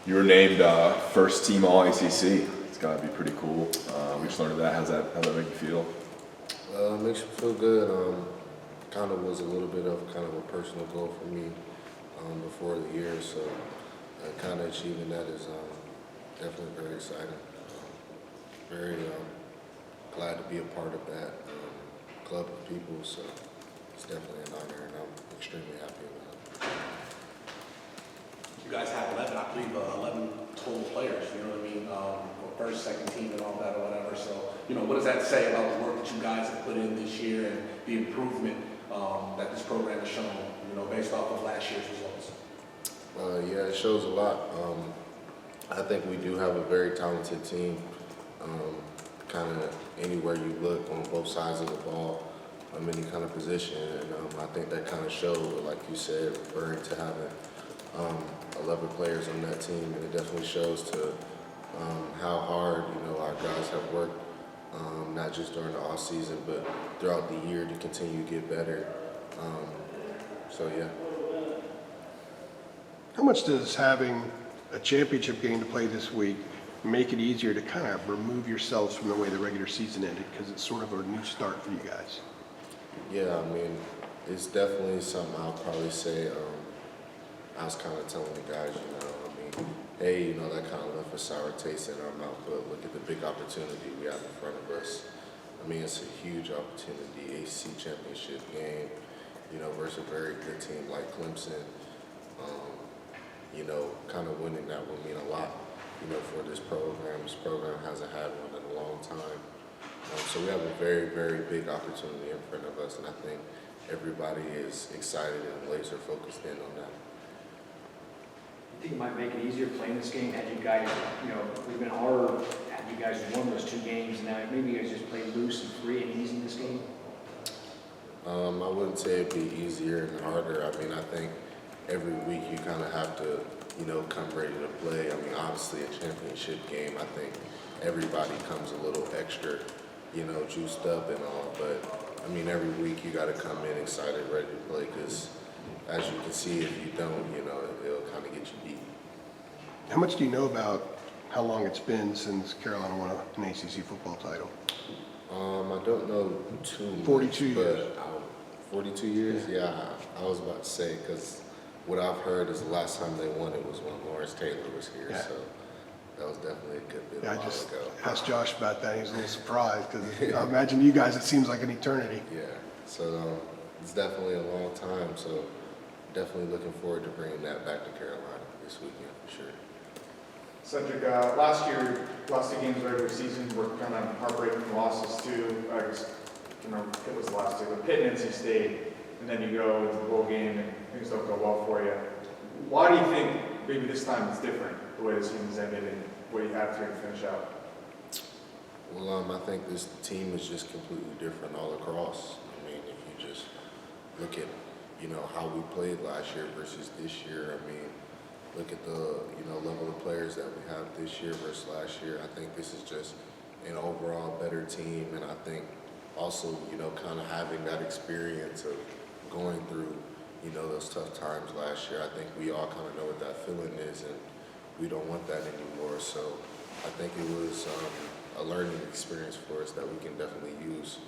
You were named first team All ACC. It's got to be pretty cool. We just learned of that. How's that make you feel? It makes me feel good. Kind of was a little bit of kind of a personal goal for me before the year, so kind of achieving that is definitely very exciting. Very glad to be a part of that club of people, so it's definitely an honor, and I'm extremely happy about it. You guys have 11, I believe, 11 total players, you know what I mean? First, second team and all that or whatever. So, what does that say about the work that you guys have put in this year and the improvement that this program has shown, based off of last year's results? Yeah, it shows a lot. I think we do have a very talented team. Kind of anywhere you look on both sides of the ball, any kind of position, and I think that kind of showed, like you said, referring to having 11 players on that team, and it definitely shows to how hard our guys have worked, not just during the off season, but throughout the year to continue to get better. So yeah. How much does having a championship game to play this week make it easier to kind of remove yourselves from the way the regular season ended, because it's sort of a new start for you guys? Yeah, I mean, it's definitely something I'll probably say. I was kind of telling the guys, hey, that kind of left a sour taste in our mouth, but look at the big opportunity we have in front of us. I mean, it's a huge opportunity, ACC championship game, versus a very good team like Clemson. Kind of winning that would mean a lot, for this program. This program hasn't had one in a long time. So we have a very, very big opportunity in front of us, and I think everybody is excited and laser focused in on that. You think it might make it easier playing this game had you guys, we've been harder had you guys won those two games, and now maybe you guys just play loose and free and easy in this game? I wouldn't say it'd be easier and harder. I mean, I think every week you kind of have to, come ready to play. I mean, obviously a championship game, I think everybody comes a little extra, juiced up and all. But, I mean, every week you got to come in excited, ready to play, because as you can see, if you don't, it'll kind of get you beat. How much do you know about how long it's been since Carolina won an ACC football title? I don't know too much. 42 years. 42 years? Yeah, I was about to say, because what I've heard is the last time they won it was when Lawrence Taylor was here, Yeah. so that was definitely a good bit Yeah, of I just ago. asked Josh about that. He was a little surprised, because I imagine you guys, it seems like an eternity. Yeah, so it's definitely a long time, so definitely looking forward to bringing that back to Carolina this weekend for sure. Cedric, last year, last two games of regular season were kind of heartbreaking losses too. I guess, it was the last two, but Pitt and NC State, and then you go into the bowl game and things don't go well for you. Why do you think maybe this time it's different, the way the season's ended and what you have to finish out? Well, I think this team is just completely different all across. I mean, if you just look at, how we played last year versus this year, I mean, look at the, level of players that we have this year versus last year. I think this is just an overall better team, and I think also, kind of having that experience of going through, those tough times last year. I think we all kind of know what that feeling is, and we don't want that anymore. So I think it was a learning experience for us that we can definitely use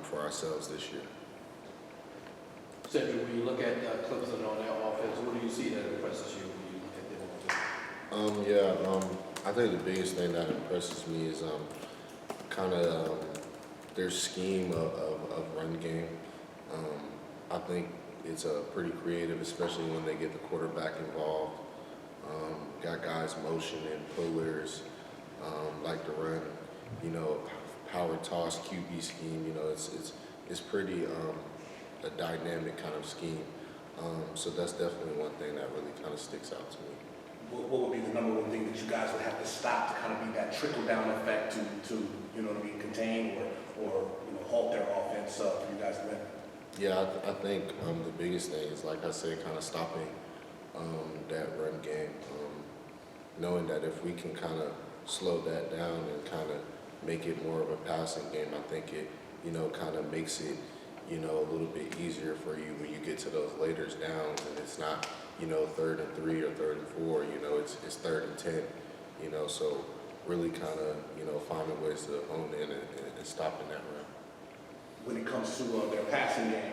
for ourselves this year. Cedric, when you look at Clemson on that offense, what do you see that impresses you when you look at them on offense? I think the biggest thing that impresses me is kind of their scheme of run game. I think it's pretty creative, especially when they get the quarterback involved. Got guys motioning, pullers, like to run, power toss, QB scheme. It's pretty a dynamic kind of scheme. So that's definitely one thing that really kind of sticks out to me. What would be the number one thing that you guys would have to stop to kind of be that trickle-down effect to contain or halt their offense for you guys to win? Yeah, I think the biggest thing is, like I said, kind of stopping that run game. Knowing that if we can kind of slow that down and kind of make it more of a passing game, I think it, kind of makes it, a little bit easier for you when you get to those later downs, and it's not, you know, 3rd and 3 or 3rd and 4. You know, it's 3rd and 10. You know, so really kind of, you know, finding ways to hone in and stopping that run. When it comes to their passing game,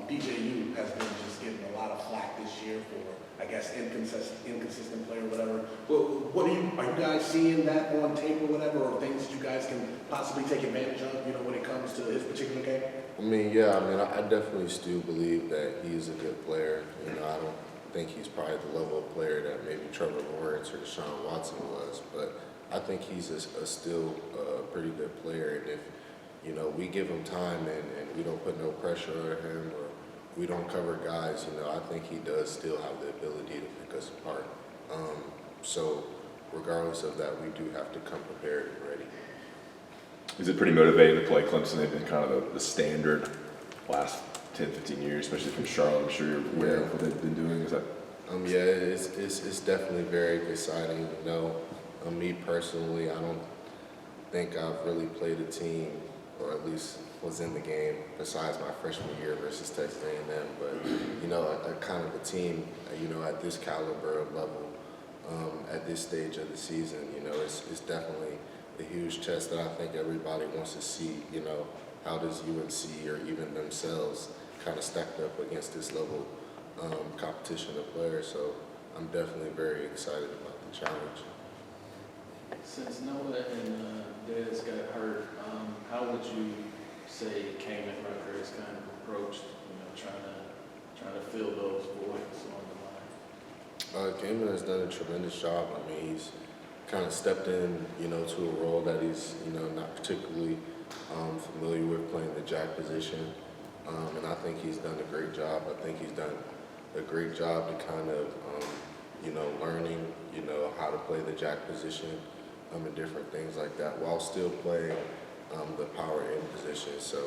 DJU has been just getting a lot of flack this year for, I guess, inconsistent player or whatever. Well, are you guys seeing that on tape or whatever, or things that you guys can possibly take advantage of, you know, when it comes to his particular game? I mean, yeah, I mean, I definitely still believe that he's a good player. You know, I don't think he's probably the level of player that maybe Trevor Lawrence or Deshaun Watson was, but I think he's still a pretty good player. And if, you know, we give him time and we don't put no pressure on him or we don't cover guys, you know, I think he does still have the ability to pick us apart. So regardless of that, we do have to come prepared and ready. Is it pretty motivating to play Clemson? They've been kind of the standard last 10, 15 years, especially from Charlotte. I'm sure you're aware of what they've been doing. Is that? Yeah, it's definitely very exciting. You know, me personally, I don't think I've really played a team, or at least was in the game, besides my freshman year versus Texas A&M. But, you know, a kind of a team, you know, at this caliber of level, at this stage of the season, you know, it's definitely a huge test that I think everybody wants to see. You know, how does UNC or even themselves kind of stacked up against this level competition of players? So I'm definitely very excited about the challenge. Since Noah and Dez got hurt, how would you say Cayman Rutgers kind of approached, you know, trying to fill those voids on the line? Cayman has done a tremendous job. I mean, he's kind of stepped in, you know, to a role that he's, you know, not particularly familiar with, playing the jack position. And I think he's done a great job. I think he's done a great job to kind of, you know, learning, you know, how to play the jack position and different things like that while still playing the power end position. So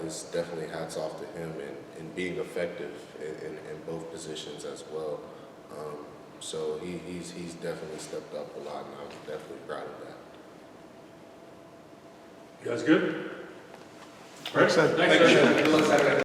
it's definitely hats off to him and being effective in both positions as well. So he's definitely stepped up a lot, and I'm definitely proud of that. You guys good? Thanks, Ed. Thanks, Saturday.